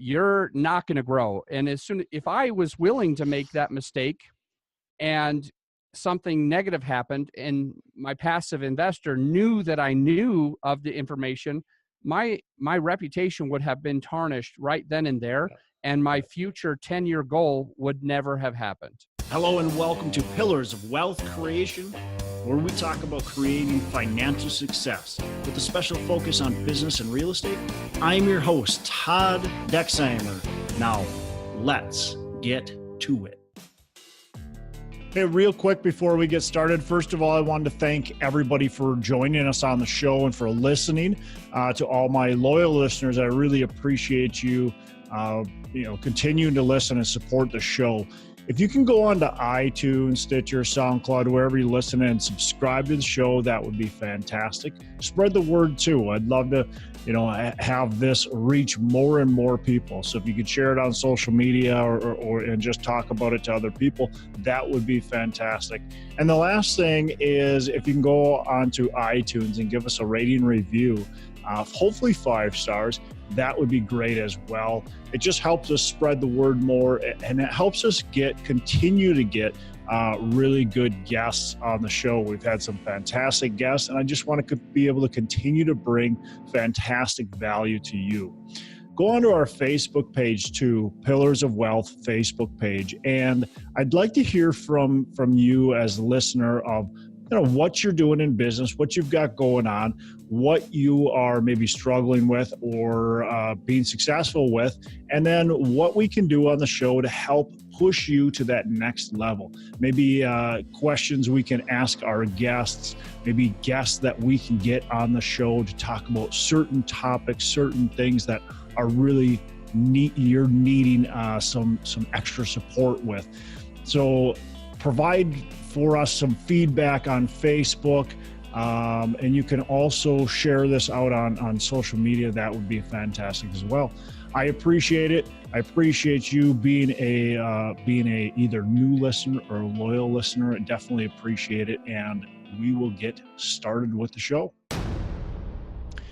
you're not going to grow. And if I was willing to make that mistake and something negative happened and my passive investor knew that I knew of the information, my reputation would have been tarnished right then and there, and my future 10-year goal would never have happened. Hello and welcome to Pillars of Wealth Creation, where we talk about creating financial success with a special focus on business and real estate. I'm your host, Todd Dexheimer. Now, let's get to it. Hey, real quick before we get started, first of all, I wanted to thank everybody for joining us on the show and for listening. To all my loyal listeners, I really appreciate you, continuing to listen and support the show. If you can go on to iTunes, Stitcher, SoundCloud, wherever you listen and subscribe to the show, that would be fantastic. Spread the word too. I'd love to, have this reach more and more people. So if you could share it on social media or and just talk about it to other people, that would be fantastic. And the last thing is if you can go onto iTunes and give us a rating review, hopefully 5 stars. That would be great as well. It just helps us spread the word more, and it helps us continue to get really good guests on the show. We've had some fantastic guests, and I just want to be able to continue to bring fantastic value to you. Go onto our Facebook page too, Pillars of Wealth Facebook page, and I'd like to hear from you as a listener of what you're doing in business, what you've got going on, what you are maybe struggling with or being successful with, and then what we can do on the show to help push you to that next level. Maybe questions we can ask our guests, maybe guests that we can get on the show to talk about certain topics, certain things that are really you're needing some extra support with. So provide for us some feedback on Facebook, and you can also share this out on social media. That would be fantastic as well. I appreciate it. I appreciate you being a either new listener or a loyal listener. I definitely appreciate it, and we will get started with the show.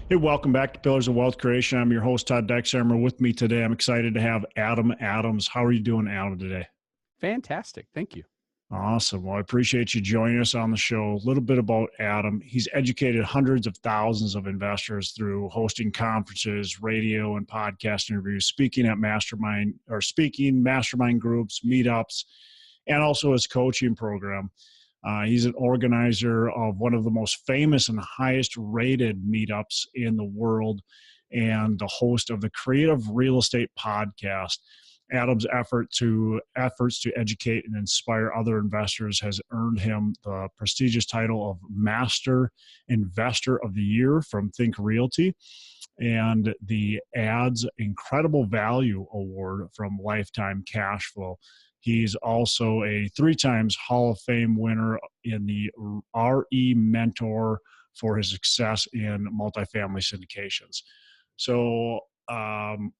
Hey, welcome back to Pillars of Wealth Creation. I'm your host, Todd Dexheimer. With me today, I'm excited to have Adam Adams. How are you doing, Adam, today? Fantastic. Thank you. Awesome. Well, I appreciate you joining us on the show. A little bit about Adam. He's educated hundreds of thousands of investors through hosting conferences, radio and podcast interviews, speaking mastermind groups, meetups, and also his coaching program. He's an organizer of one of the most famous and highest rated meetups in the world and the host of the Creative Real Estate Podcast. Adam's efforts to educate and inspire other investors has earned him the prestigious title of Master Investor of the Year from Think Realty and the ADS Incredible Value Award from Lifetime Cashflow. He's also a 3 times Hall of Fame winner in the RE Mentor for his success in multifamily syndications. So, I'll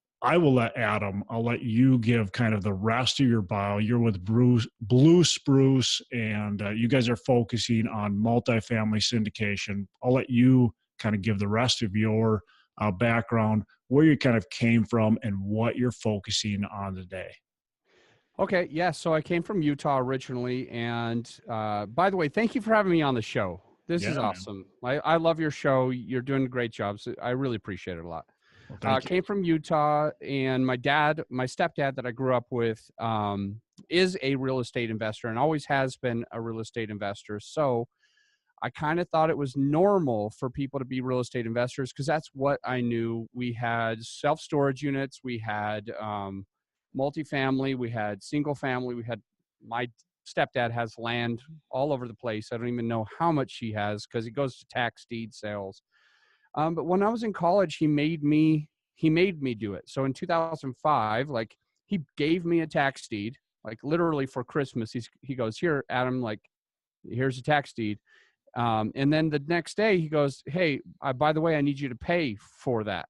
let you give kind of the rest of your bio. You're with BlueSpruce, and you guys are focusing on multifamily syndication. I'll let you kind of give the rest of your background, where you kind of came from and what you're focusing on today. Okay. Yeah. So I came from Utah originally. And by the way, thank you for having me on the show. This is awesome. I love your show. You're doing a great job. So I really appreciate it a lot. Well, came from Utah, and my stepdad that I grew up with is a real estate investor and always has been a real estate investor. So I kind of thought it was normal for people to be real estate investors because that's what I knew. We had self-storage units, we had multifamily, we had single family, my stepdad has land all over the place. I don't even know how much he has because he goes to tax deed sales. But when I was in college, he made me do it. So in 2005, he gave me a tax deed, literally for Christmas. He goes, "Here, Adam, here's a tax deed." And then the next day he goes, "Hey, by the way, I need you to pay for that.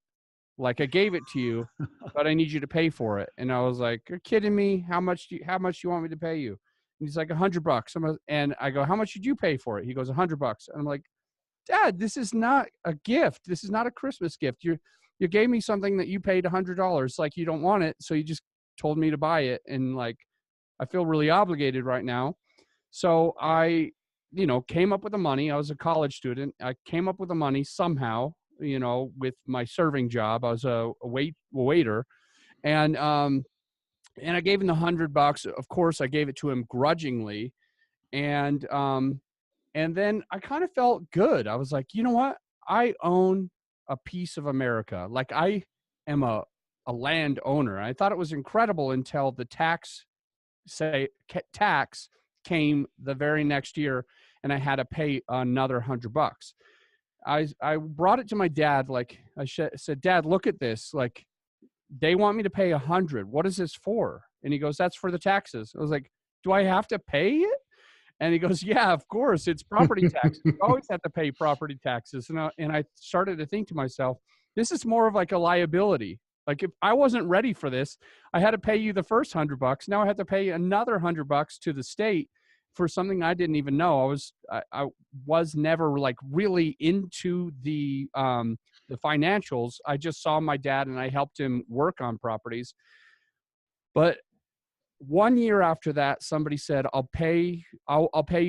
I gave it to you, but I need you to pay for it." And I was like, "You're kidding me? How much do you want me to pay you?" And he's like, $100. And I go, "How much did you pay for it?" He goes, $100. And I'm like, "Dad, this is not a gift. This is not a Christmas gift. you gave me something that you paid $100. Like, you don't want it. So you just told me to buy it. And like, I feel really obligated right now. So I, came up with the money. I was a college student. I came up with the money somehow, with my serving job. I was a waiter. And I gave him the $100. Of course, I gave it to him grudgingly. And then I kind of felt good. I was like, you know what? I own a piece of America. Like, I am a land owner. I thought it was incredible until the tax came the very next year, and I had to pay another $100. I brought it to my dad. Like, I said, Dad, look at this. Like, they want me to pay $100. What is this for? And he goes, that's for the taxes. I was like, do I have to pay it? And he goes, yeah, of course, it's property taxes. You always have to pay property taxes. And I started to think to myself, this is more of like a liability. Like, if I wasn't ready for this, I had to pay you the first $100. Now I have to pay another $100 to the state for something I didn't even know. I was never like really into the financials. I just saw my dad and I helped him work on properties. But 1 year after that, somebody said, I'll pay you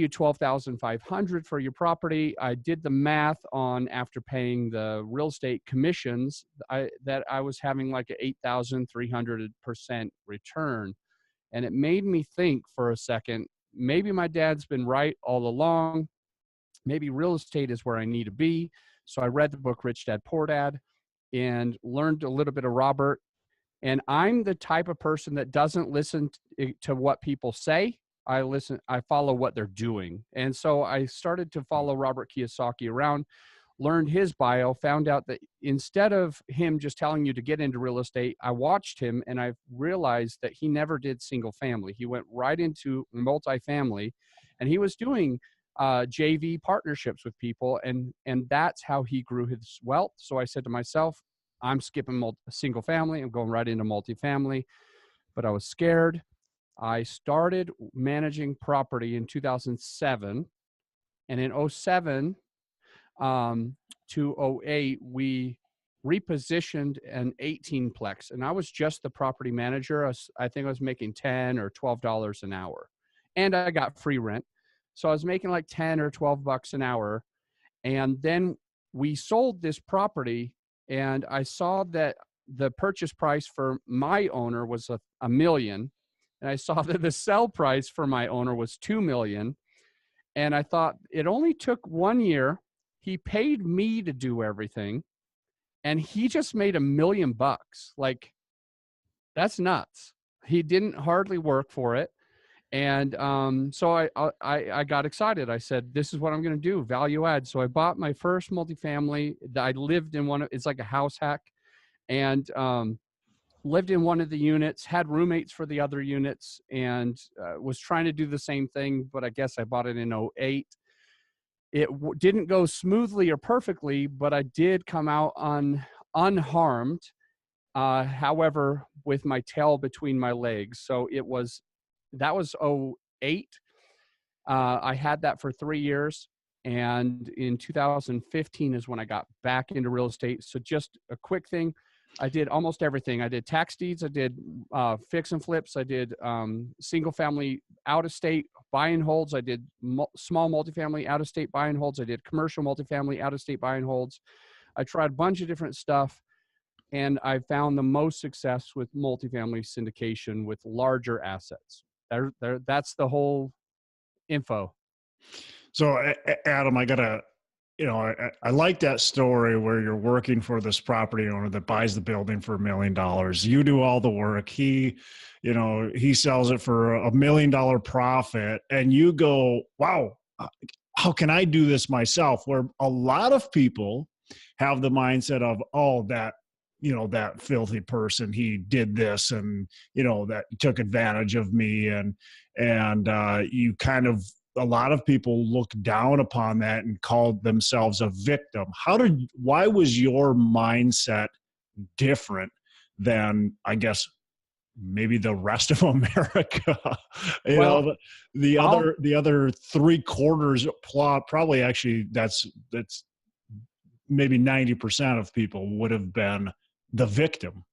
$12,500 for your property. I did the math on, after paying the real estate commissions, that I was having like an 8,300% return. And it made me think for a second, maybe my dad's been right all along. Maybe real estate is where I need to be. So I read the book, Rich Dad, Poor Dad, and learned a little bit of Robert. And I'm the type of person that doesn't listen to what people say. I follow what they're doing. And so I started to follow Robert Kiyosaki around, learned his bio, found out that instead of him just telling you to get into real estate, I watched him and I realized that he never did single family. He went right into multifamily, and he was doing JV partnerships with people. And that's how he grew his wealth. So I said to myself, I'm skipping single family. I'm going right into multifamily, but I was scared. I started managing property in 2007, and in 07 to 08, we repositioned an 18-plex, and I was just the property manager. I think I was making $10 or $12 an hour, and I got free rent. So I was making like 10 or 12 bucks an hour. And then we sold this property, and I saw that the purchase price for my owner was $1 million. And I saw that the sell price for my owner was $2 million. And I thought, it only took 1 year. He paid me to do everything, and he just made $1 million. Like, that's nuts. He didn't hardly work for it. And so I got excited. I said, this is what I'm going to do, value add. So I bought my first multifamily. I lived in it's like a house hack, and lived in one of the units, had roommates for the other units, and was trying to do the same thing, but I guess I bought it in 08. It didn't go smoothly or perfectly, but I did come out unharmed. However, with my tail between my legs. So that was 08. I had that for 3 years. And in 2015 is when I got back into real estate. So just a quick thing. I did almost everything. I did tax deeds. I did fix and flips. I did single family out of state buy and holds. I did small multifamily out of state buy and holds. I did commercial multifamily out of state buy and holds. I tried a bunch of different stuff. And I found the most success with multifamily syndication with larger assets. That's the whole info. So Adam, I like that story where you're working for this property owner that buys the building for $1 million. You do all the work. He sells it for $1 million profit, and you go, wow, how can I do this myself? Where a lot of people have the mindset of, oh, that filthy person, he did this, and, that took advantage of me. And you kind of, a lot of people look down upon that and called themselves a victim. Why was your mindset different than, I guess, maybe the rest of America? The other 3/4 plot, probably actually that's maybe 90% of people would have been the victim.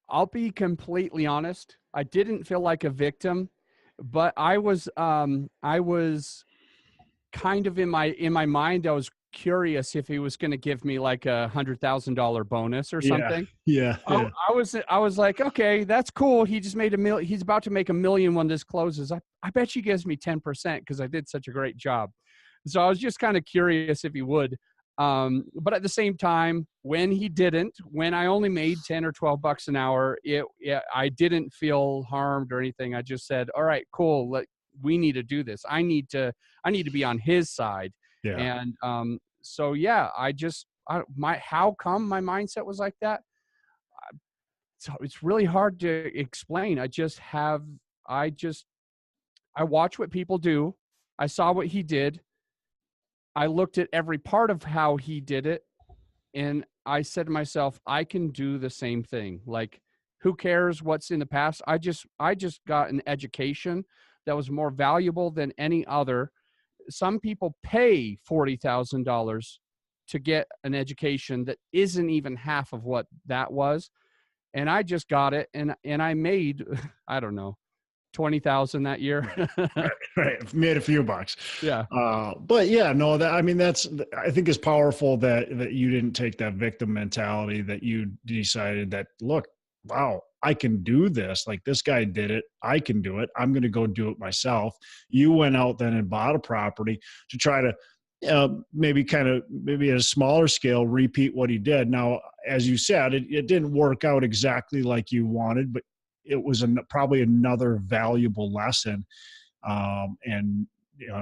I'll be completely honest. I didn't feel like a victim, but I was kind of in my mind, I was curious if he was going to give me like $100,000 bonus or Yeah. something. Yeah. Yeah. I was like, okay, that's cool. He just made he's about to make $1 million when this closes. I bet he gives me 10% because I did such a great job. So I was just kind of curious if he would. But at the same time, when he didn't, when I only made 10 or 12 bucks an hour, I didn't feel harmed or anything. I just said, all right, cool. We need to do this. I need to be on his side. Yeah. And so, yeah, how come my mindset was like that? So it's really hard to explain. I watch what people do. I saw what he did. I looked at every part of how he did it, and I said to myself, I can do the same thing. Like, who cares what's in the past? I just got an education that was more valuable than any other. Some people pay $40,000 to get an education that isn't even half of what that was. And I just got it, and I made, I don't know, 20,000 that year. Right. Made a few bucks. Yeah. But yeah, no, I think is powerful that you didn't take that victim mentality, that you decided that, look, wow, I can do this. Like, this guy did it. I can do it. I'm going to go do it myself. You went out then and bought a property to try to maybe at a smaller scale, repeat what he did. Now, as you said, it didn't work out exactly like you wanted, but it was probably another valuable lesson. And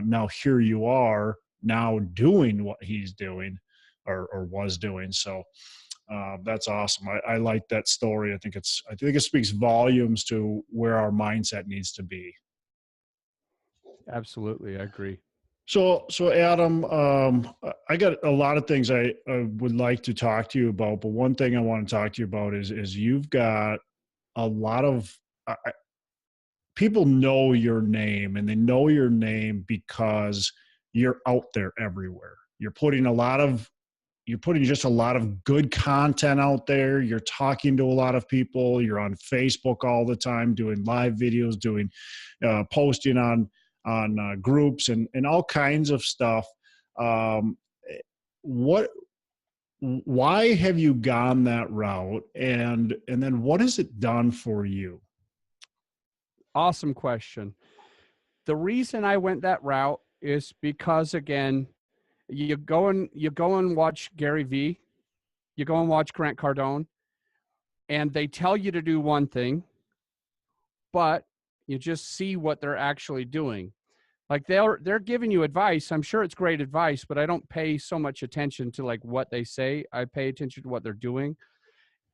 now here you are now doing what he's doing or was doing. So that's awesome. I like that story. I think it speaks volumes to where our mindset needs to be. Absolutely. I agree. So Adam, I got a lot of things I would like to talk to you about, but one thing I want to talk to you about is you've got a lot of people know your name, and they know your name because you're out there everywhere. You're putting just a lot of good content out there. You're talking to a lot of people. You're on Facebook all the time, doing live videos, doing posting on groups and all kinds of stuff. Why have you gone that route? And then what has it done for you? Awesome question. The reason I went that route is because, again, you go and watch Gary Vee, you go and watch Grant Cardone, and they tell you to do one thing, but you just see what they're actually doing. Like, they're giving you advice. I'm sure it's great advice, but I don't pay so much attention to like what they say. I pay attention to what they're doing.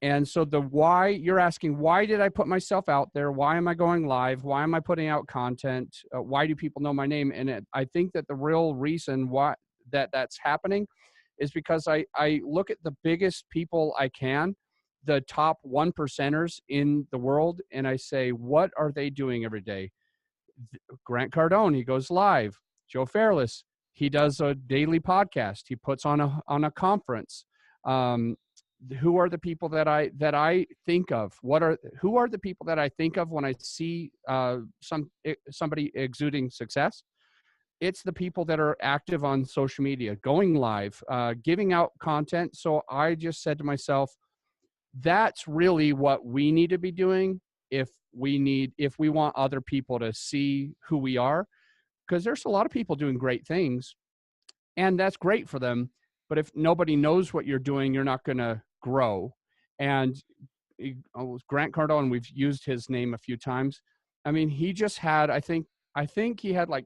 And so you're asking, why did I put myself out there? Why am I going live? Why am I putting out content? Why do people know my name? And I think that the real reason why that's happening is because I look at the biggest people I can, the top 1%ers in the world, and I say, what are they doing every day? Grant Cardone, he goes live. Joe Fairless, he does a daily podcast. He puts on a conference. Who are the people that I think of? Who are the people that I think of when I see somebody exuding success? It's the people that are active on social media, going live, giving out content. So I just said to myself, that's really what we need to be doing if we want other people to see who we are, because there's a lot of people doing great things, and that's great for them. But if nobody knows what you're doing, you're not going to grow. And Grant Cardone, we've used his name a few times. I mean, he just had, I think he had like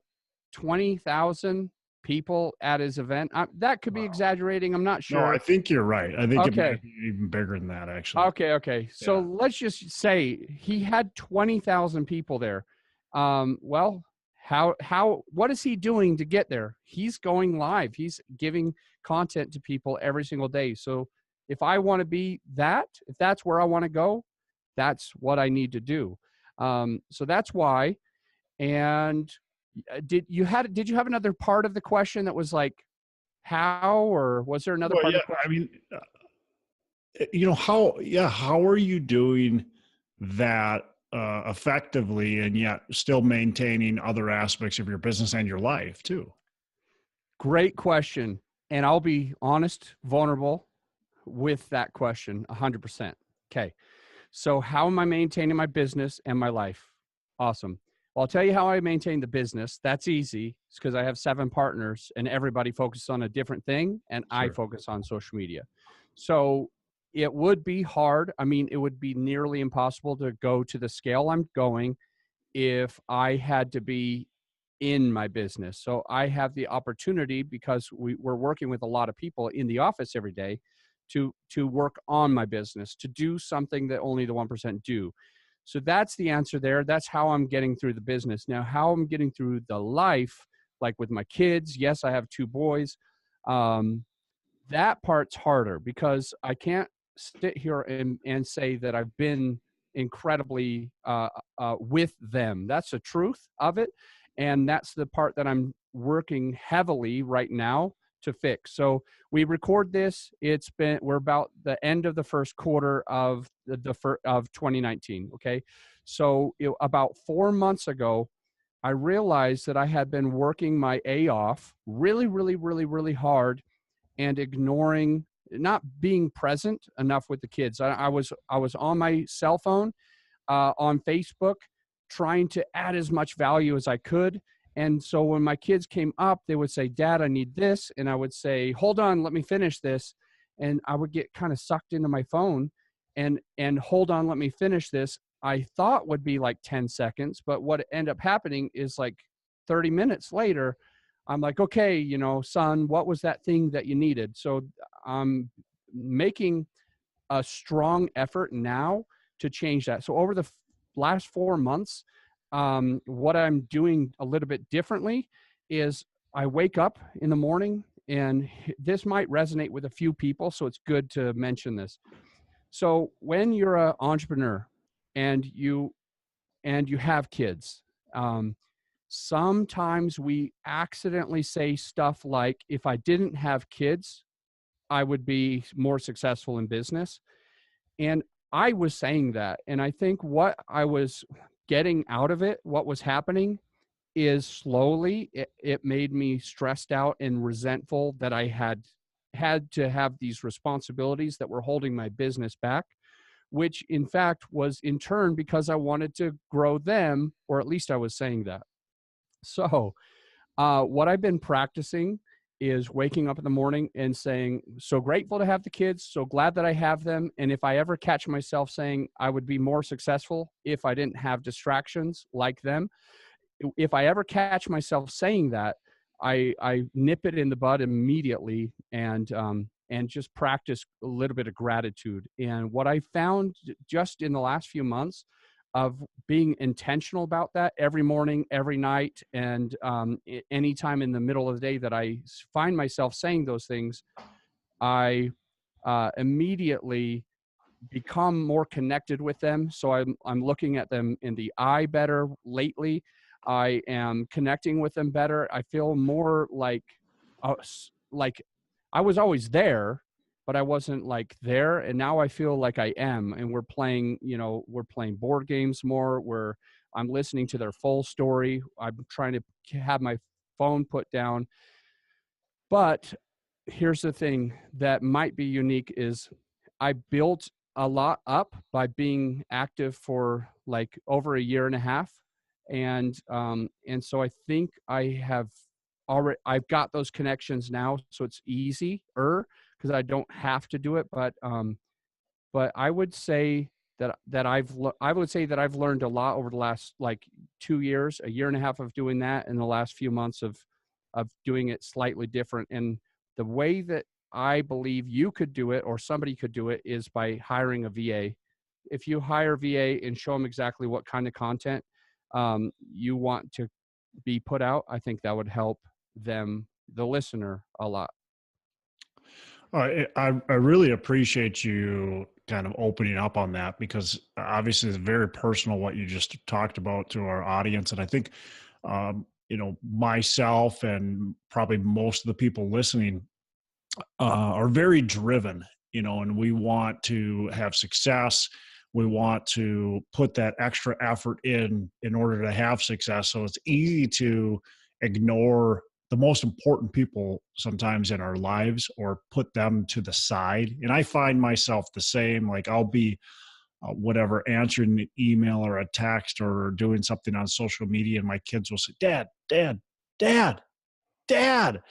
20,000 people at his event. That could be exaggerating. I'm not sure. No, I think you're right. I think Okay. It might be even bigger than that, actually. Okay. So let's just say he had 20,000 people there. Well, what is he doing to get there? He's going live. He's giving content to people every single day. So if I want to be if that's where I want to go, that's what I need to do. So that's why. And did you have another part of the question that was like, how, or was there another Well, part of yeah, the I question? mean, how are you doing that effectively and yet still maintaining other aspects of your business and your life too? Great question. And I'll be honest, vulnerable with that question 100%. Okay. So, how am I maintaining my business and my life? Awesome. Well, I'll tell you how I maintain the business. That's easy. It's because I have 7 partners and everybody focuses on a different thing, and I Sure. focus on social media. So, it would be hard. I mean, it would be nearly impossible to go to the scale I'm going if I had to be in my business. So I have the opportunity, because we're working with a lot of people in the office every day, to work on my business, to do something that only the 1% do. So that's the answer there. That's how I'm getting through the business. Now, how I'm getting through the life, like with my kids. Yes, I have 2 boys. Um, that part's harder because I can't sit here and say that I've been incredibly with them. That's the truth of it. And that's the part that I'm working heavily right now to fix. So we record this. We're about the end of the first quarter of of 2019. Okay. So about 4 months ago, I realized that I had been working my A off really, really, really, really hard and ignoring, not being present enough with the kids. I was on my cell phone, on Facebook, trying to add as much value as I could. And so when my kids came up, they would say, "Dad, I need this," and I would say, "Hold on, let me finish this," and I would get kind of sucked into my phone, and "Hold on, let me finish this." I thought would be like 10 seconds, but what ended up happening is like 30 minutes later, I'm like, "Okay, son, what was that thing that you needed?" So I'm making a strong effort now to change that. So over the last 4 months, what I'm doing a little bit differently is I wake up in the morning, and this might resonate with a few people, so it's good to mention this. So when you're an entrepreneur and you have kids, um, sometimes we accidentally say stuff like, "If I didn't have kids, I would be more successful in business." And I was saying that. And I think what I was getting out of it, what was happening, is slowly it made me stressed out and resentful that I had to have these responsibilities that were holding my business back, which in fact was in turn because I wanted to grow them, or at least I was saying that. So what I've been practicing is waking up in the morning and saying, "So grateful to have the kids, so glad that I have them." And if I ever catch myself saying I would be more successful if I didn't have distractions like them, if I ever catch myself saying that, I nip it in the bud immediately, and just practice a little bit of gratitude. And what I found just in the last few months of being intentional about that every morning, every night, and anytime in the middle of the day that I find myself saying those things, I immediately become more connected with them. So I'm looking at them in the eye better lately. I am connecting with them better. I feel more like I was always there, but I wasn't like there. And now I feel like I am. And we're playing board games more. I'm listening to their full story. I'm trying to have my phone put down. But here's the thing that might be unique is I built a lot up by being active for like over a year and a half. And so I think I've got those connections now, so it's easier because I don't have to do it. But I would say I would say that I've learned a lot over the last like 2 years, a year and a half of doing that, and the last few months of doing it slightly different. And the way that I believe you could do it, or somebody could do it, is by hiring a VA. If you hire a VA and show them exactly what kind of content you want to be put out, I think that would help them, the listener, a lot. I really appreciate you kind of opening up on that because obviously it's very personal what you just talked about to our audience. And I think, myself and probably most of the people listening are very driven, and we want to have success. We want to put that extra effort in order to have success. So it's easy to ignore the most important people sometimes in our lives or put them to the side. And I find myself the same. Like I'll be whatever, answering an email or a text or doing something on social media, and my kids will say, "Dad, Dad, Dad, Dad,"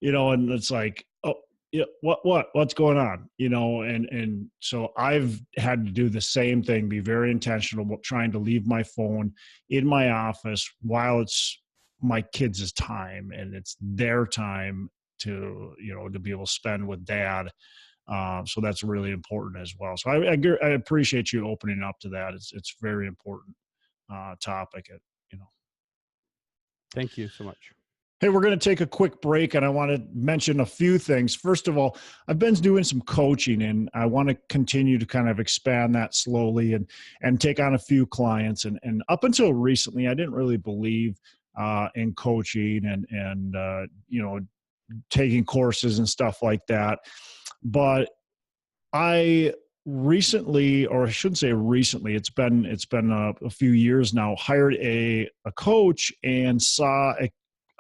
and it's like, "Oh, yeah, what's going on?" And so I've had to do the same thing, be very intentional about trying to leave my phone in my office while it's my kids' time and it's their time to be able to spend with dad. So that's really important as well. So I appreciate you opening up to that. It's very important topic. Thank you so much. Hey, we're going to take a quick break, and I want to mention a few things. First of all, I've been doing some coaching, and I want to continue to kind of expand that slowly and take on a few clients. And up until recently, I didn't really believe in coaching and taking courses and stuff like that. But I recently, or I shouldn't say recently, it's been a few years now, hired a coach and saw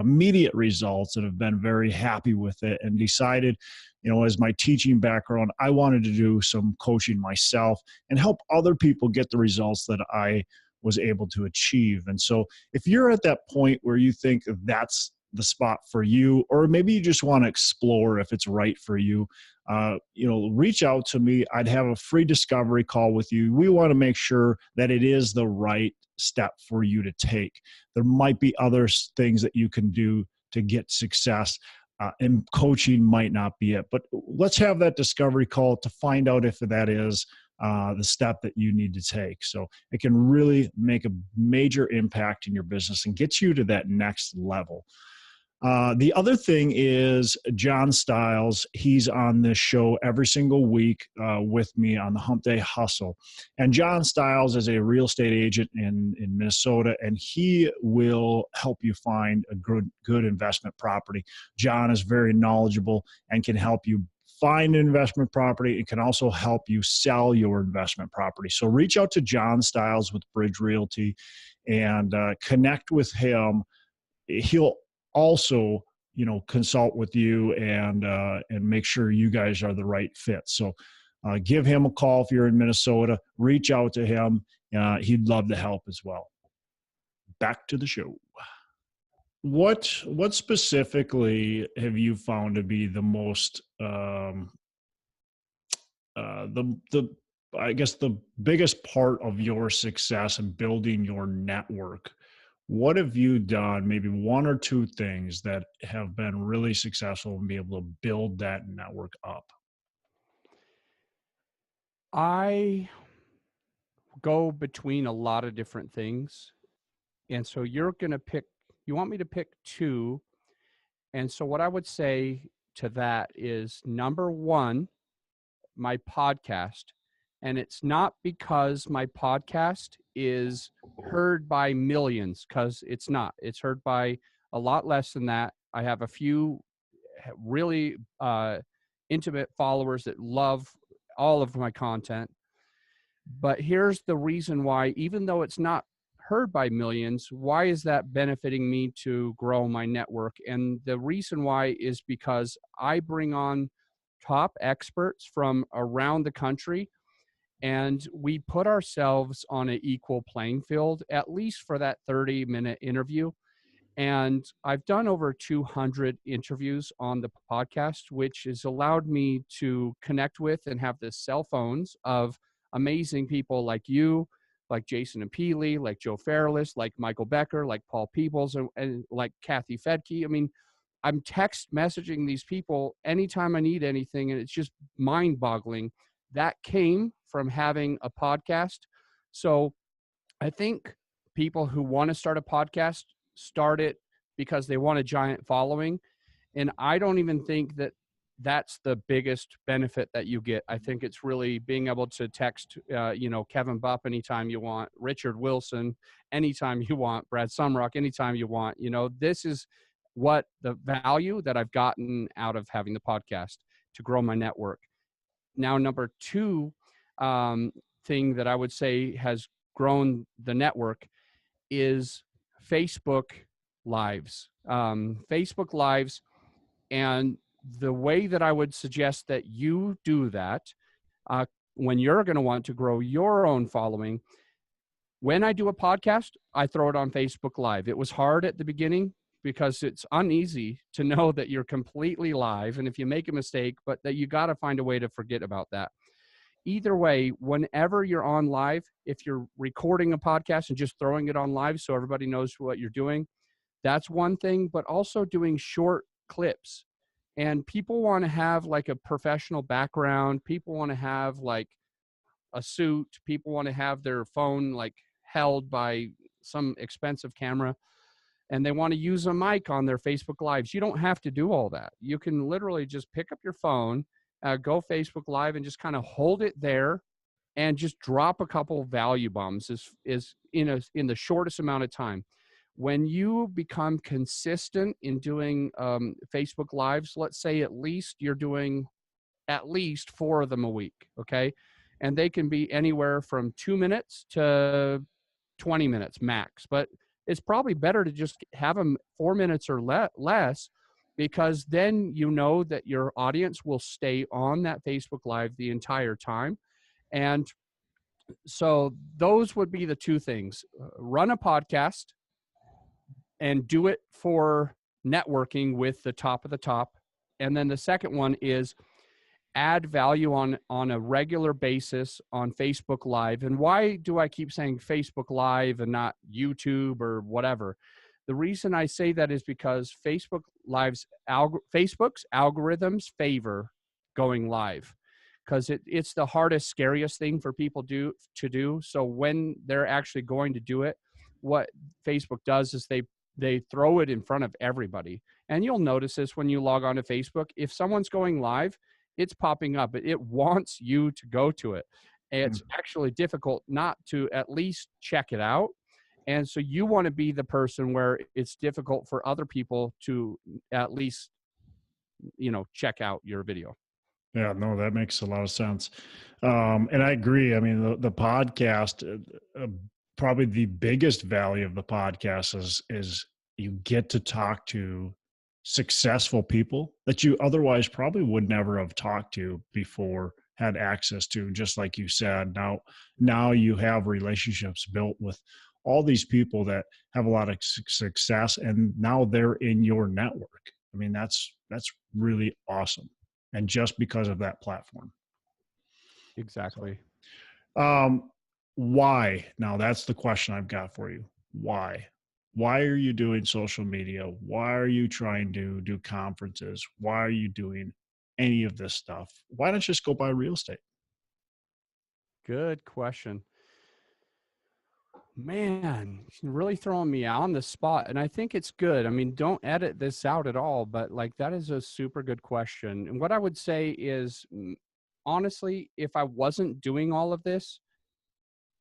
immediate results and have been very happy with it, and decided, as my teaching background, I wanted to do some coaching myself and help other people get the results that I was able to achieve. And so if you're at that point where you think that's the spot for you, or maybe you just want to explore if it's right for you, reach out to me. I'd have a free discovery call with you. We want to make sure that it is the right step for you to take. There might be other things that you can do to get success, and coaching might not be it. But let's have that discovery call to find out if that is the step that you need to take. So it can really make a major impact in your business and get you to that next level. The other thing is John Stiles. He's on this show every single week with me on the Hump Day Hustle. And John Stiles is a real estate agent in Minnesota, and he will help you find a good investment property. John is very knowledgeable and can help you find an investment property. It can also help you sell your investment property. So reach out to John Stiles with Bridge Realty and connect with him. He'll also consult with you and make sure you guys are the right fit. So give him a call if you're in Minnesota. Reach out to him. He'd love to help as well. Back to the show. What specifically have you found to be the most I guess the biggest part of your success in building your network? What have you done, maybe one or two things that have been really successful and be able to build that network up? I go between a lot of different things. And so you want me to pick two. And so what I would say to that is, number one, my podcast. And it's not because my podcast is heard by millions, because it's not. It's heard by a lot less than that. I have a few really intimate followers that love all of my content. But here's the reason why, even though it's not heard by millions, why is that benefiting me to grow my network? And the reason why is because I bring on top experts from around the country, and we put ourselves on an equal playing field, at least for that 30-minute interview. And I've done over 200 interviews on the podcast, which has allowed me to connect with and have the cell phones of amazing people like you, like Jason and Peely, like Joe Fairless, like Michael Becker, like Paul Peoples, and like Kathy Fedke. I mean, I'm text messaging these people anytime I need anything, and it's just mind-boggling. That came from having a podcast. So I think people who want to start a podcast start it because they want a giant following. And I don't even think that that's the biggest benefit that you get. I think it's really being able to text, Kevin Bupp anytime you want, Richard Wilson anytime you want, Brad Sumrock anytime you want. This is what the value that I've gotten out of having the podcast. to grow my network. Now, number two thing that I would say has grown the network is Facebook Lives. Facebook Lives, and the way that I would suggest that you do that when you're going to want to grow your own following. When I do a podcast, I throw it on Facebook Live. It was hard at the beginning because it's uneasy to know that you're completely live, and if you make a mistake, but that you got to find a way to forget about that. Either way, whenever you're on live, if you're recording a podcast and just throwing it on live so everybody knows what you're doing, that's one thing, but also doing short clips. And people want to have like a professional background. People want to have like a suit. People want to have their phone like held by some expensive camera, and they want to use a mic on their Facebook Lives. You don't have to do all that. You can literally just pick up your phone, go Facebook Live, and just kind of hold it there and just drop a couple value bombs is in the shortest amount of time. When you become consistent in doing Facebook Lives, let's say at least you're doing at least 4 of them a week, okay? And they can be anywhere from 2 minutes to 20 minutes max. But it's probably better to just have them 4 minutes or less, because then you know that your audience will stay on that Facebook Live the entire time. And so those would be the two things. Run a podcast and do it for networking with the top of the top. And then the second one is add value on a regular basis on Facebook Live. And why do I keep saying Facebook Live and not YouTube or whatever? The reason I say that is because Facebook's algorithms favor going live, because it's the hardest, scariest thing for people to do. So when they're actually going to do it, what Facebook does is they throw it in front of everybody. And you'll notice this when you log on to Facebook. If someone's going live, it's popping up. It wants you to go to it. It's actually difficult not to at least check it out. And so you want to be the person where it's difficult for other people to at least, check out your video. Yeah, no, that makes a lot of sense. And I agree. I mean, the podcast, probably the biggest value of the podcast is you get to talk to successful people that you otherwise probably would never have talked to before, had access to, just like you said. Now you have relationships built with all these people that have a lot of success, and now they're in your network. I mean, that's really awesome. And just because of that platform. Exactly. So, why? Now that's the question I've got for you. Why? Why are you doing social media? Why are you trying to do conferences? Why are you doing any of this stuff? Why don't you just go buy real estate? Good question. Man, you're really throwing me on the spot, and I think it's good. I mean, don't edit this out at all, but like that is a super good question. And what I would say is, honestly, if I wasn't doing all of this,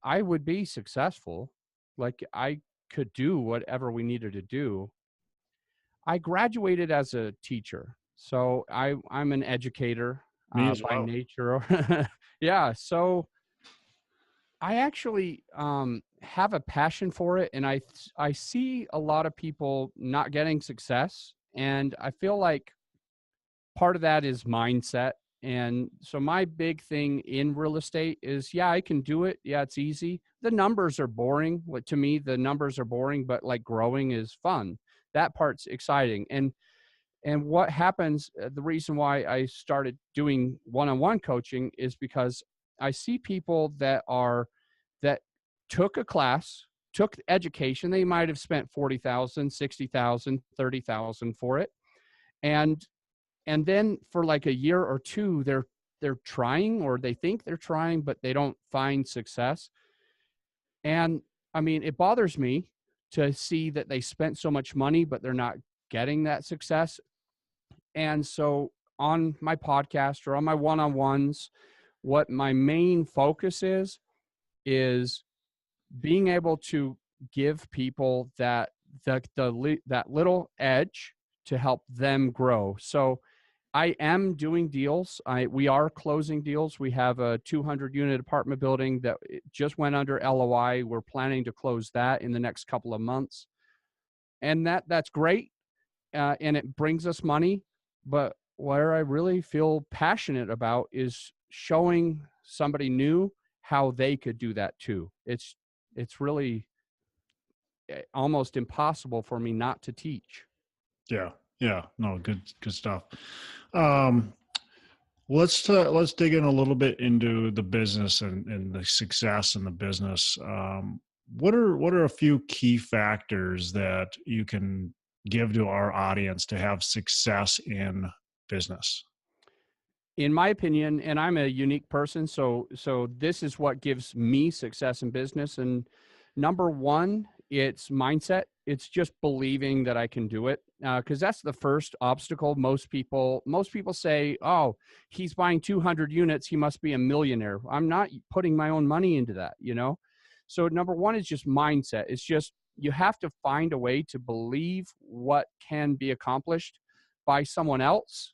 I would be successful. Like I could do whatever we needed to do. I graduated as a teacher, so I'm an educator Me as by well. nature. Yeah, so I actually have a passion for it, and I see a lot of people not getting success, and I feel like part of that is mindset. And so my big thing in real estate is, yeah, I can do it. Yeah, it's easy. The numbers are boring. To me, the numbers are boring, but like growing is fun. That part's exciting. And what happens, the reason why I started doing one-on-one coaching is because I see people that took a class, took education. They might have spent $40,000, $60,000, $30,000 for it. And then for like a year or two, they're trying, or they think they're trying, but they don't find success. And I mean, it bothers me to see that they spent so much money, but they're not getting that success. And so on my podcast or on my one-on-ones, what my main focus is being able to give people that little edge to help them grow. So I am doing deals. We are closing deals. We have a 200 unit apartment building that just went under LOI. We're planning to close that in the next couple of months. And that's great. And it brings us money. But where I really feel passionate about is showing somebody new how they could do that too. It's really almost impossible for me not to teach. Yeah. Yeah. No, good stuff. Um, let's dig in a little bit into the business and the success in the business. What are a few key factors that you can give to our audience to have success in business? In my opinion, and I'm a unique person, so this is what gives me success in business. And number one, it's mindset. It's just believing that I can do it, because that's the first obstacle. Most people say, "Oh, he's buying 200 units. He must be a millionaire." I'm not putting my own money into that, you know. So number one is just mindset. It's just you have to find a way to believe what can be accomplished by someone else.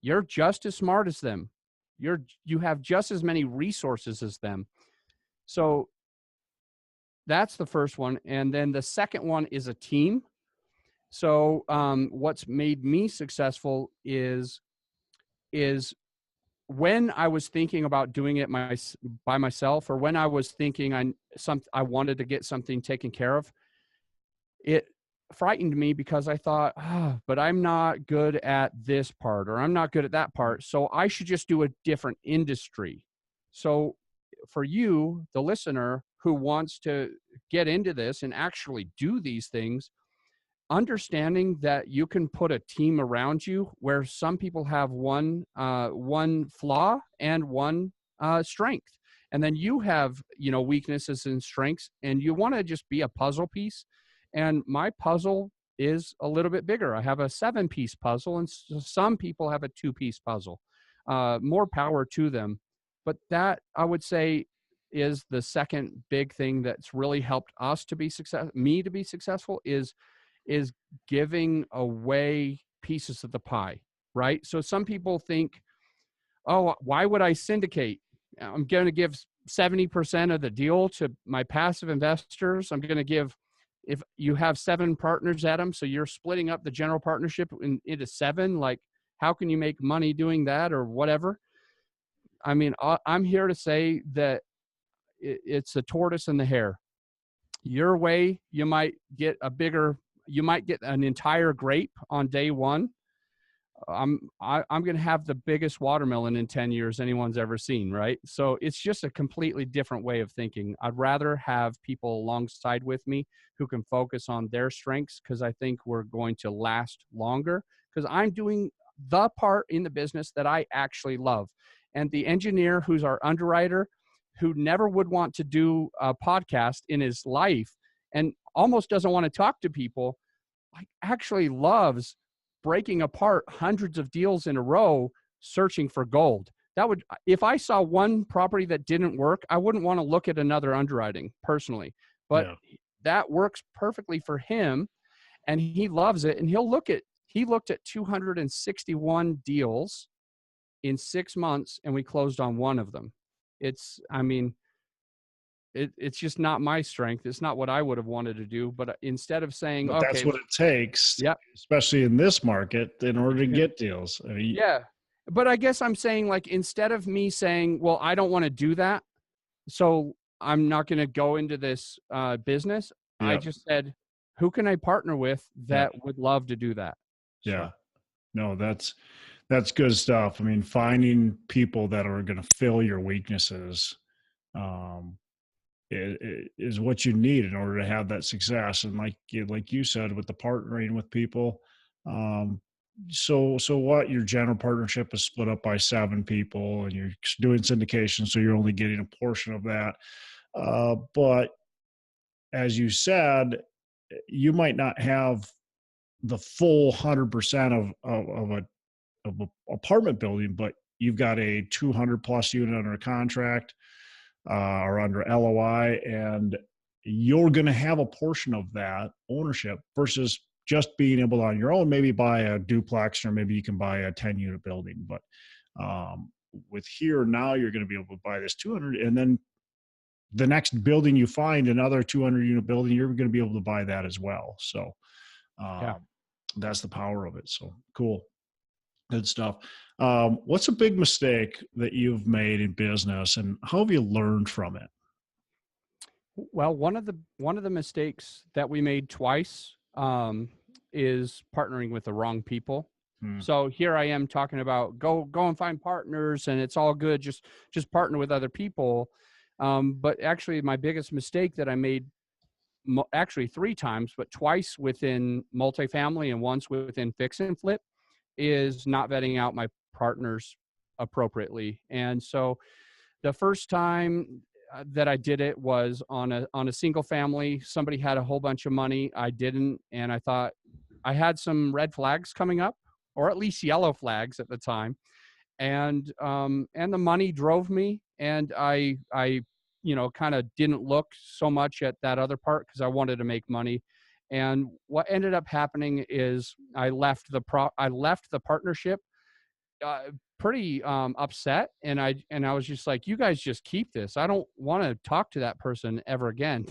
You're just as smart as them. You have just as many resources as them. So that's the first one. And then the second one is a team. So what's made me successful is when I was thinking about doing it by myself, or when I was thinking I wanted to get something taken care of, it frightened me because I thought, but I'm not good at this part, or I'm not good at that part, so I should just do a different industry. So for you, the listener who wants to get into this and actually do these things, understanding that you can put a team around you where some people have one flaw and one strength, and then you have weaknesses and strengths, and you want to just be a puzzle piece. And my puzzle is a little bit bigger. I have a 7-piece puzzle, and some people have a 2-piece puzzle. More power to them. But that, I would say, is the second big thing that's really helped me to be successful is giving away pieces of the pie, right? So some people think, oh, why would I syndicate? I'm going to give 70% of the deal to my passive investors. I'm going to give, if you have 7 partners, Adam, so you're splitting up the general partnership into 7, like, how can you make money doing that, or whatever? I mean, I'm here to say that it's the tortoise and the hare. Your way, you might get an entire grape on day one. I'm going to have the biggest watermelon in 10 years anyone's ever seen, right? So it's just a completely different way of thinking. I'd rather have people alongside with me who can focus on their strengths, because I think we're going to last longer, because I'm doing the part in the business that I actually love. And the engineer who's our underwriter, who never would want to do a podcast in his life and almost doesn't want to talk to people, like, actually loves breaking apart hundreds of deals in a row, searching for gold. If I saw one property that didn't work, I wouldn't want to look at another underwriting personally, but that works perfectly for him, and he loves it. And he looked at 261 deals in 6 months, and we closed on one of them. It's just not my strength. It's not what I would have wanted to do. But instead of saying, but that's what it takes, especially in this market, in order to get deals. I mean, but I guess I'm saying, like, instead of me saying, well, I don't want to do that, so I'm not going to go into this business, I just said, who can I partner with that would love to do that? Yeah. No, that's good stuff. I mean, finding people that are going to fill your weaknesses is what you need in order to have that success. And like you said, with the partnering with people, so what, your general partnership is split up by 7 people, and you're doing syndication, so you're only getting a portion of that. But as you said, you might not have the full 100% of an apartment building, but you've got a 200 plus unit under contract or under LOI, and you're going to have a portion of that ownership versus just being able to on your own, maybe buy a duplex, or maybe you can buy a 10-unit building. But with here now, you're going to be able to buy this 200, and then the next building you find, another 200-unit building, you're going to be able to buy that as well. So Yeah. that's the power of it. So cool. Good stuff. What's a big mistake that you've made in business, and how have you learned from it? Well, one of the mistakes that we made twice is partnering with the wrong people. Hmm. So here I am talking about go and find partners, and it's all good. Just partner with other people. But actually, my biggest mistake that I made, actually 3 times, but twice within multifamily and once within fix and flip, is not vetting out my partners appropriately. And so the first time that I did it was on a single family. Somebody had a whole bunch of money. I didn't. And I thought I had some red flags coming up, or at least yellow flags at the time. And the money drove me, and I kind of didn't look so much at that other part because I wanted to make money. And what ended up happening is I left the partnership pretty upset, and I was just like, you guys just keep this. I don't want to talk to that person ever again.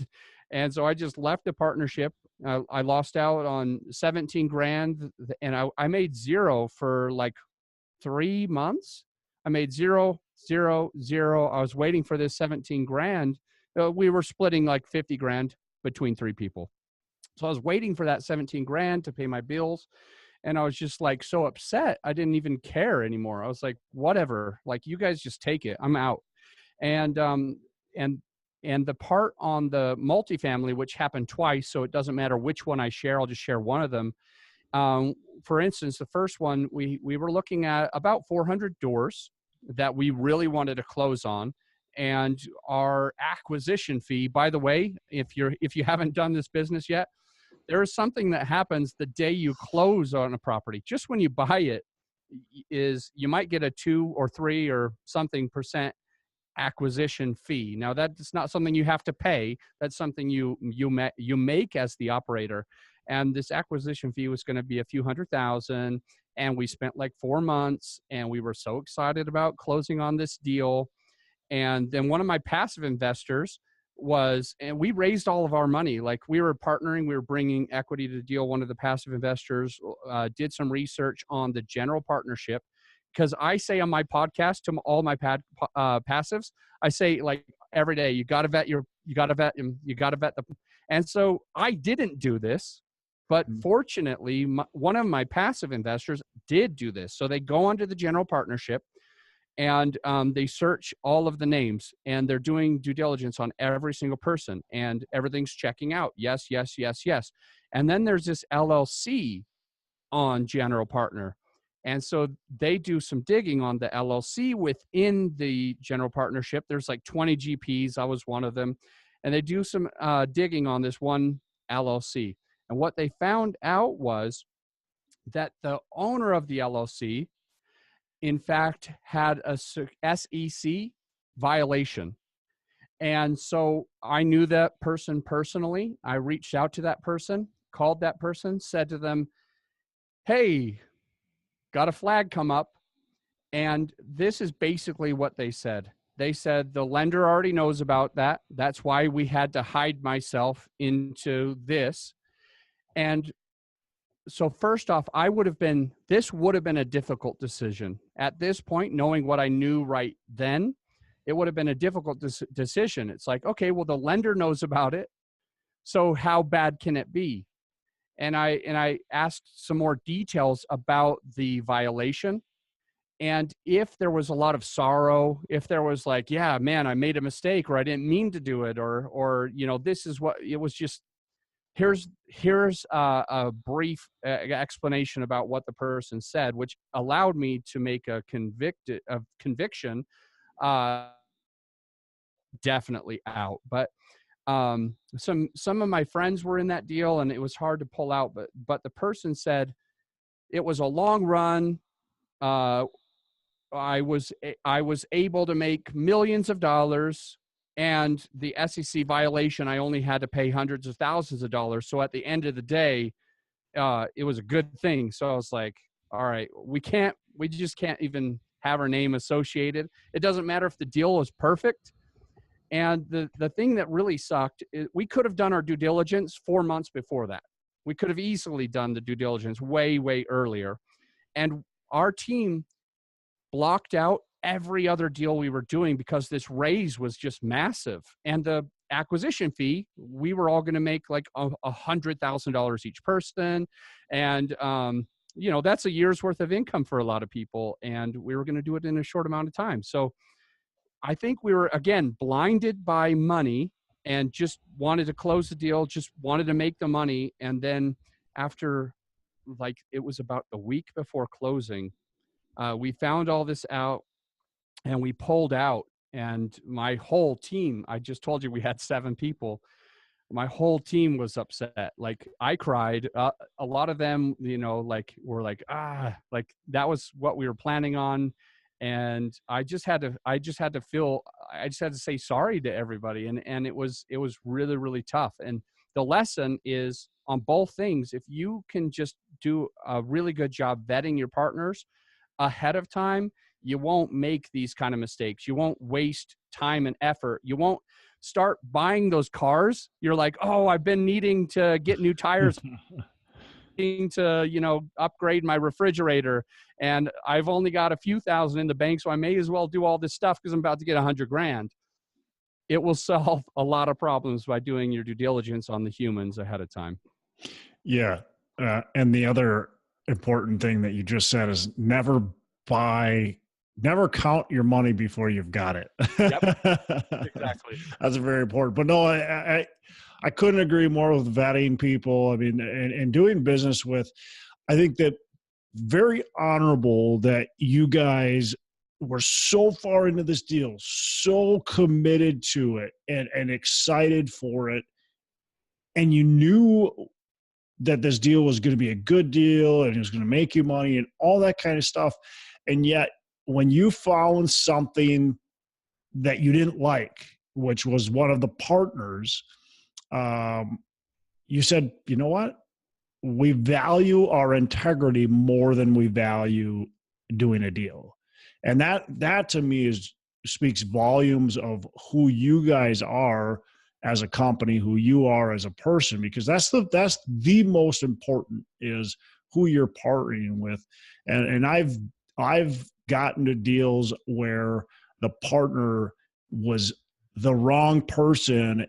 And so I just left the partnership. I lost out on 17 grand, and I made zero for like 3 months. I made zero, zero, zero. I was waiting for this 17 grand. We were splitting like 50 grand between 3 people. So I was waiting for that 17 grand to pay my bills. And I was just like so upset. I didn't even care anymore. I was like, whatever, like you guys just take it. I'm out. And the part on the multifamily, which happened twice, so it doesn't matter which one I share, I'll just share one of them. For instance, the first one, we were looking at about 400 doors that we really wanted to close on. And our acquisition fee, by the way, if you haven't done this business yet, there is something that happens the day you close on a property. Just when you buy it, is you might get a 2 or 3 or something % acquisition fee. Now that's not something you have to pay. That's something you make as the operator. And this acquisition fee was going to be a few $100,000. And we spent like 4 months, and we were so excited about closing on this deal. And then one of my passive investors and we raised all of our money. Like we were partnering, we were bringing equity to the deal. One of the passive investors did some research on the general partnership, because I say on my podcast to all my passives, I say like every day, you got to vet them. And so I didn't do this, but fortunately, one of my passive investors did do this. So they go onto the general partnership, and they search all of the names, and they're doing due diligence on every single person, and everything's checking out. Yes, yes, yes, yes. And then there's this LLC on general partner. And so they do some digging on the LLC within the general partnership. There's like 20 GPs. I was one of them. And they do some digging on this one LLC. And what they found out was that the owner of the LLC, in fact, had a SEC violation. And so I knew that person personally. I reached out to that person, called that person, said to them, hey, got a flag come up. And this is basically what they said. They said the lender already knows about that. That's why we had to hide myself into this. And so first off, this would have been a difficult decision. At this point, knowing what I knew right then, it would have been a difficult decision. It's like, okay, well, the lender knows about it. So how bad can it be? And I asked some more details about the violation. And if there was a lot of sorrow, if there was like, yeah, man, I made a mistake, or I didn't mean to do it, or this is what it was, just here's a brief explanation about what the person said, which allowed me to make a conviction, definitely out. But some of my friends were in that deal, and it was hard to pull out. But the person said it was a long run. I was able to make millions of dollars. And the SEC violation, I only had to pay hundreds of thousands of dollars. So at the end of the day, it was a good thing. So I was like, all right, we just can't even have our name associated. It doesn't matter if the deal was perfect. And the thing that really sucked is we could have done our due diligence 4 months before that. We could have easily done the due diligence way, way earlier. And our team blocked out every other deal we were doing because this raise was just massive. And the acquisition fee, we were all going to make like $100,000 each person. And, that's a year's worth of income for a lot of people. And we were going to do it in a short amount of time. So I think we were, again, blinded by money and just wanted to close the deal, just wanted to make the money. And then after, like, it was about the week before closing, we found all this out and we pulled out. And my whole team, I just told you we had 7 people. My whole team was upset. Like, I cried. A lot of them, were like, like that was what we were planning on. And I just had to say sorry to everybody. And it was really, really tough. And the lesson is on both things. If you can just do a really good job vetting your partners ahead of time, you won't make these kind of mistakes. You won't waste time and effort. You won't start buying those cars. You're like, oh, I've been needing to get new tires, to, upgrade my refrigerator. And I've only got a few thousand in the bank, so I may as well do all this stuff because I'm about to get $100,000. It will solve a lot of problems by doing your due diligence on the humans ahead of time. Yeah. And the other important thing that you just said is never count your money before you've got it. Yep, exactly. That's very important. But no, I couldn't agree more with vetting people. I mean, and doing business with, I think that very honorable that you guys were so far into this deal, so committed to it and excited for it. And you knew that this deal was going to be a good deal and it was going to make you money and all that kind of stuff. And yet when you found something that you didn't like, which was one of the partners, you said, you know what? We value our integrity more than we value doing a deal. And that to me speaks volumes of who you guys are as a company, who you are as a person, because that's the most important is who you're partnering with. And I've gotten to deals where the partner was the wrong person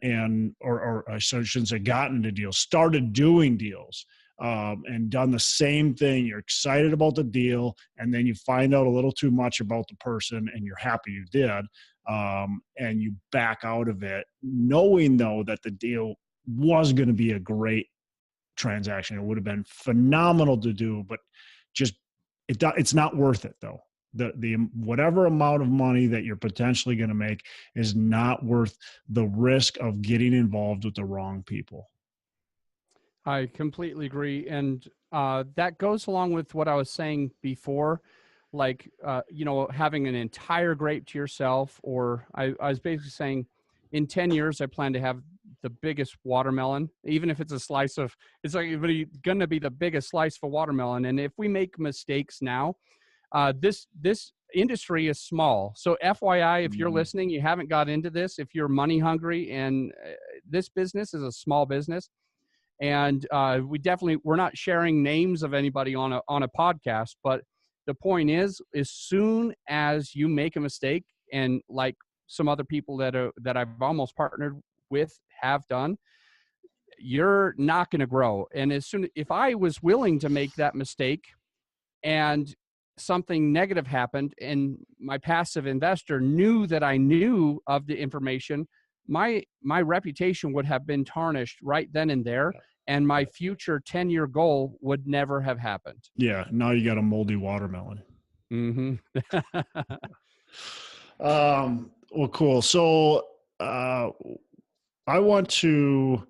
or I shouldn't say gotten into deals, started doing deals and done the same thing. You're excited about the deal and then you find out a little too much about the person and you're happy you did. And you back out of it knowing though that the deal was going to be a great transaction. It would have been phenomenal to do, but just it's not worth it though. The whatever amount of money that you're potentially going to make is not worth the risk of getting involved with the wrong people. I completely agree. And that goes along with what I was saying before, like, having an entire grape to yourself, or I was basically saying in 10 years, I plan to have the biggest watermelon, even if it's a slice of, it's like going to be the biggest slice of a watermelon. And if we make mistakes now, this industry is small. So FYI, if you're listening, you haven't got into this, if you're money hungry, and this business is a small business, and we're not sharing names of anybody on a podcast, but the point is, as soon as you make a mistake, and like some other people that I've almost partnered with have done, you're not going to grow. And if I was willing to make that mistake and something negative happened and my passive investor knew that I knew of the information, my reputation would have been tarnished right then and there. And my future 10-year goal would never have happened. Yeah. Now you got a moldy watermelon. Mm-hmm. Well, cool. So I want to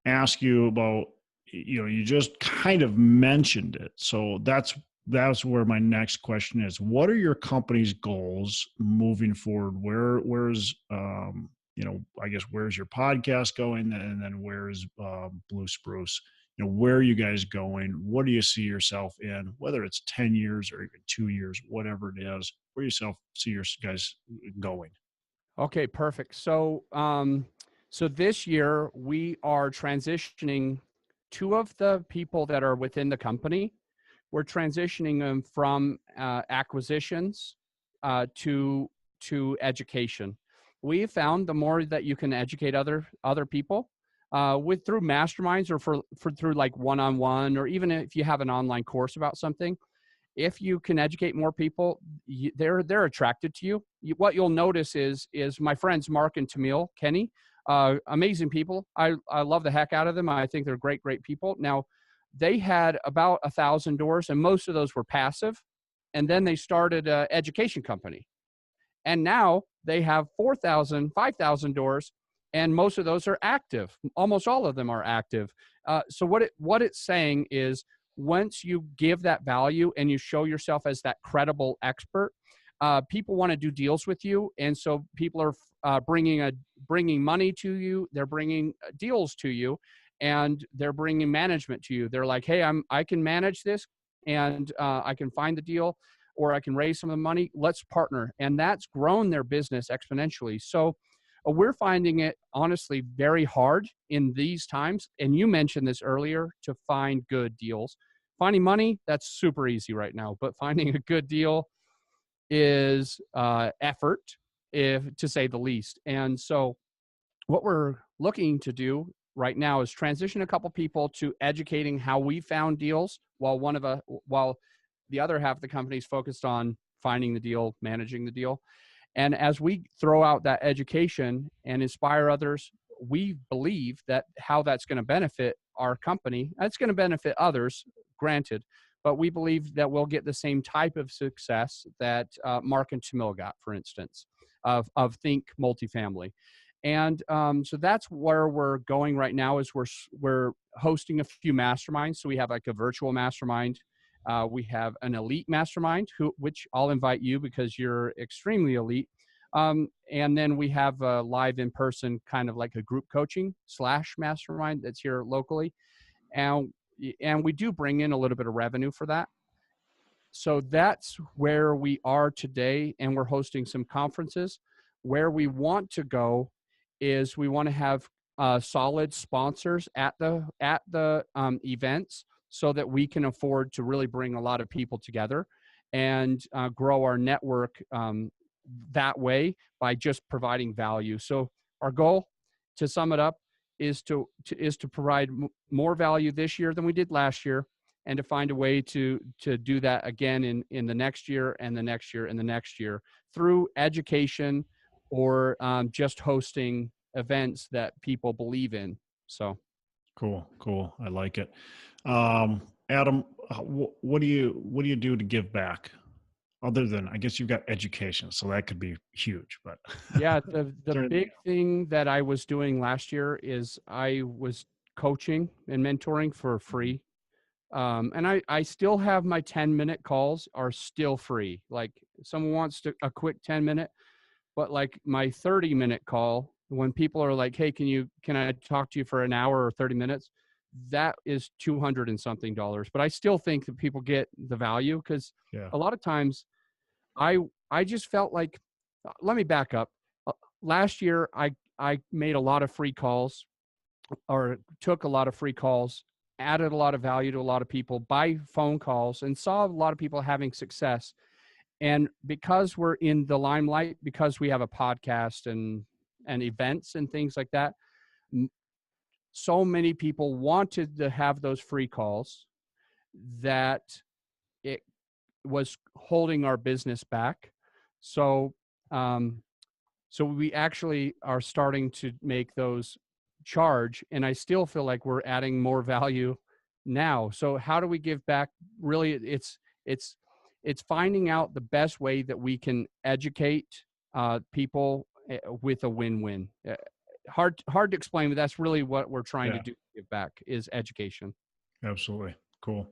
ask you about, you just kind of mentioned it. So that's where my next question is. What are your company's goals moving forward? Where's I guess where's your podcast going, and then where's BlueSpruce where are you guys going? What do you see yourself in, whether it's 10 years or even 2 years, whatever it is, where do you see your guys going? Okay, perfect. So this year we are transitioning two of the people that are within the company. We're transitioning them from acquisitions to education. We found the more that you can educate other people with through masterminds or for through like one-on-one, or even if you have an online course about something, if you can educate more people, they're attracted to you. What you'll notice is my friends Mark and Tamil Kenny, amazing people. I love the heck out of them. I think they're great people. Now, they had about 1,000 doors, and most of those were passive. And then they started an education company, and now they have 4,000, 5,000 doors, and most of those are active. Almost all of them are active. So what it's saying is, once you give that value and you show yourself as that credible expert, people want to do deals with you, and so people are bringing money to you. They're bringing deals to you, and they're bringing management to you. They're like, hey, I can manage this, and I can find the deal, or I can raise some of the money. Let's partner. And that's grown their business exponentially. So we're finding it honestly very hard in these times. And you mentioned this earlier, to find good deals. Finding money, that's super easy right now, but finding a good deal is effort, to say the least. And so what we're looking to do right now is transition a couple people to educating how we found deals, while while the other half of the company is focused on finding the deal, managing the deal. And as we throw out that education and inspire others, we believe that how that's going to benefit our company, it's going to benefit others, granted, but we believe that we'll get the same type of success that Mark and Tamil got, for instance, of Think Multifamily. And so that's where we're going right now. Is we're hosting a few masterminds. So we have like a virtual mastermind. We have an elite mastermind, which I'll invite you because you're extremely elite. And then we have a live in-person, kind of like a group coaching / mastermind that's here locally. And we do bring in a little bit of revenue for that. So that's where we are today. And we're hosting some conferences. Where we want to go is we want to have solid sponsors at the events, so that we can afford to really bring a lot of people together and grow our network that way, by just providing value. So our goal, to sum it up, is to provide more value this year than we did last year, and to find a way to do that again in the next year and the next year and the next year, through education or just hosting events that people believe in. So Cool. I like it. Adam, what do you do to give back? Other than, I guess you've got education, so that could be huge, but yeah, the big thing that I was doing last year is I was coaching and mentoring for free. And I still have my 10-minute calls are still free. Like, if someone wants a quick 10-minute, but like my 30-minute call, when people are like, hey, can I talk to you for an hour or 30 minutes? That is $200 and something. But I still think that people get the value, because a lot of times I just felt like, let me back up. Last year, I made a lot of free calls, or took a lot of free calls, added a lot of value to a lot of people by phone calls, and saw a lot of people having success. And because we're in the limelight, because we have a podcast and events and things like that, so many people wanted to have those free calls that it was holding our business back. So, so we actually are starting to make those charge, and I still feel like we're adding more value now. So how do we give back? Really, it's finding out the best way that we can educate people with a win-win. Hard to explain, but that's really what we're trying to do to give back, is education. Absolutely. Cool.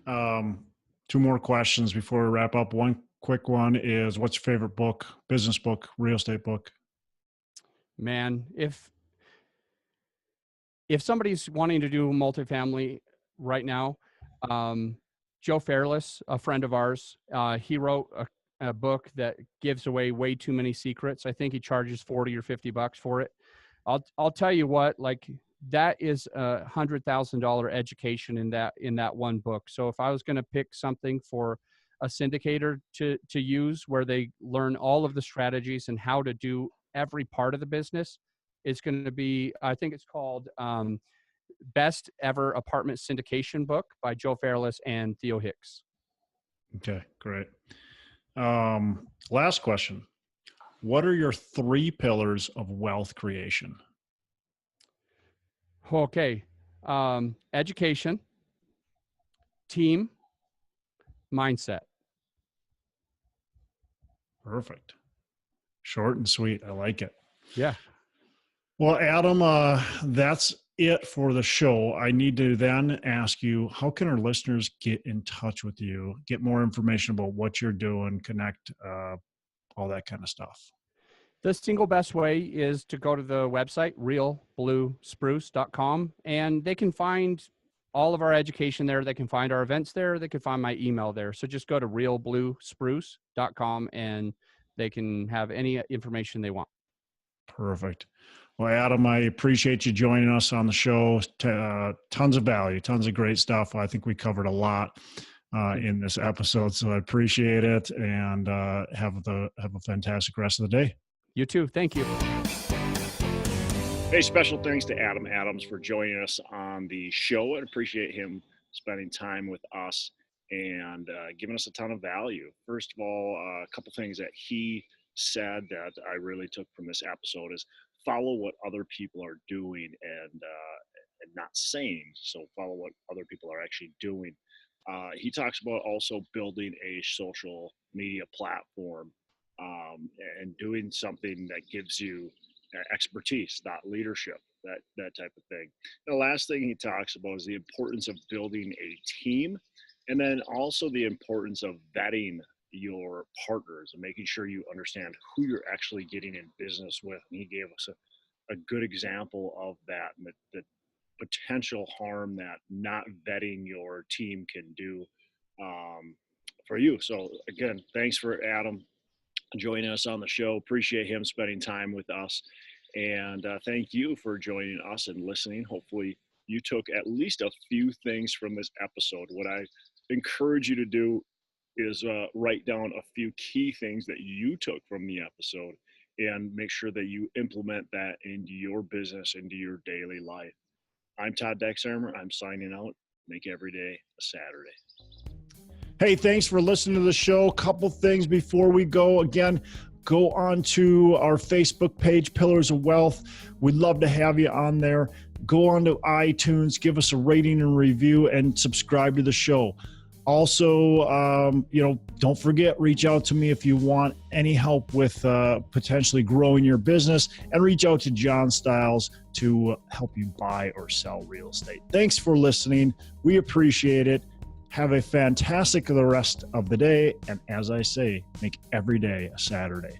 2 more questions before we wrap up. One quick one is, what's your favorite book, business book, real estate book? Man, if somebody's wanting to do multifamily, right now. Joe Fairless, a friend of ours, he wrote a book that gives away way too many secrets. I think he charges $40 or $50 for it. I'll tell you what, like that is $100,000 education in that one book. So if I was going to pick something for a syndicator to use where they learn all of the strategies and how to do every part of the business, it's going to be, I think it's called Best Ever Apartment Syndication Book by Joe Fairless and Theo Hicks. Okay, great. Last question. What are your 3 pillars of wealth creation? Okay. Education, team, mindset. Perfect. Short and sweet. I like it. Yeah. Well, Adam, that's it for the show. I need to then ask you, how can our listeners get in touch with you, get more information about what you're doing, connect, all that kind of stuff? The single best way is to go to the website, realbluespruce.com, and they can find all of our education there. They can find our events there. They can find my email there. So just go to realbluespruce.com and they can have any information they want. Perfect. Well, Adam, I appreciate you joining us on the show. Tons of value, tons of great stuff. I think we covered a lot in this episode, so I appreciate it, and have a fantastic rest of the day. You too. Thank you. Hey, special thanks to Adam Adams for joining us on the show. I appreciate him spending time with us and giving us a ton of value. First of all, a couple things that he said that I really took from this episode is follow what other people are doing and not saying. So follow what other people are actually doing. He talks about also building a social media platform and doing something that gives you expertise, not leadership, that type of thing. The last thing he talks about is the importance of building a team, and then also the importance of vetting your partners and making sure you understand who you're actually getting in business with. And he gave us a good example of that, and the potential harm that not vetting your team can do for you. So again, thanks for Adam joining us on the show. Appreciate him spending time with us. And thank you for joining us and listening. Hopefully you took at least a few things from this episode. What I encourage you to do is write down a few key things that you took from the episode and make sure that you implement that into your business, into your daily life. I'm Todd Dexheimer. I'm signing out. Make every day a Saturday. Hey, thanks for listening to the show. Couple things before we go. Again, go on to our Facebook page, Pillars of Wealth. We'd love to have you on there. Go on to iTunes, give us a rating and review, and subscribe to the show. Also, don't forget, reach out to me if you want any help with potentially growing your business, and reach out to John Stiles to help you buy or sell real estate. Thanks for listening. We appreciate it. Have a fantastic rest of the day. And as I say, make every day a Saturday.